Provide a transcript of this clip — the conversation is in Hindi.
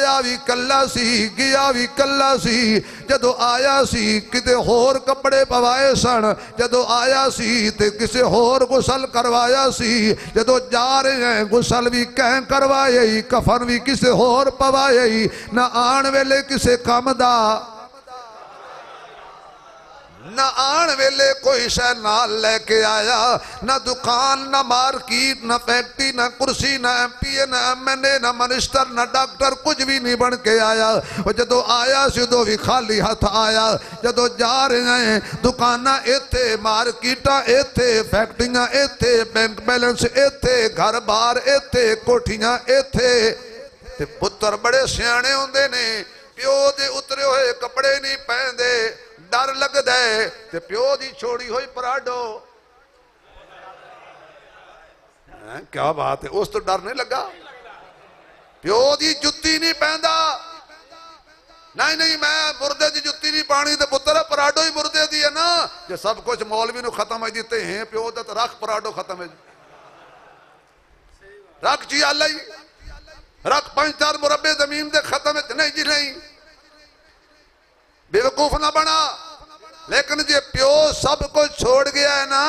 आया भी कल्ला सी गया भी कल्ला सी जदों आया सी किते होर कपड़े पवाए सन जदों आया सी ते किसे होर गुसल करवाया सी जदों जा रहे हैं गुसल भी कैं करवाए कफन भी किसे होर पवाए ना आण वेले किसे काम दा ना आण वेले कोई शह नाल लेके आया ना दुकान ना मार्केट ना फैक्ट्री ना कुर्सी ना MP ना MNA ना मिनिस्टर ना डॉक्टर कुछ भी नहीं बन के आया जदों आया सिदों भी खाली हाथ आया जदों जा रहे हैं दुकाना इत्थे मार्केटा इत्थे फैक्ट्रियां इत्थे बैंक बैलेंस इत्थे घर बार इत्थे कोठियां इत्थे ते पुत्र बड़े सियाणे होंदे ने प्यो दे उतरे होए कपड़े नहीं पहनदे डर लगदा है ते प्यो दी छोड़ी हुई पराडो क्या बात है उस तो डर नहीं लगा प्यो दी जुत्ती नहीं पहनदा नहीं नहीं मैं मुर्दे दी जुत्ती नहीं पानी ते पुत्र पराडो ही मुर्दे दी है ना जे सब कुछ मौलवी नूं खत्म है दिते हैं प्यो दा ते रख पराडो खत्म है रख जी अल्लाह ही रख 5-4 मुरब्बे जमीन दे खत्म है नहीं जी नहीं बेवकूफ ना बना लेकिन जे प्यो सब कुछ छोड़ गया है ना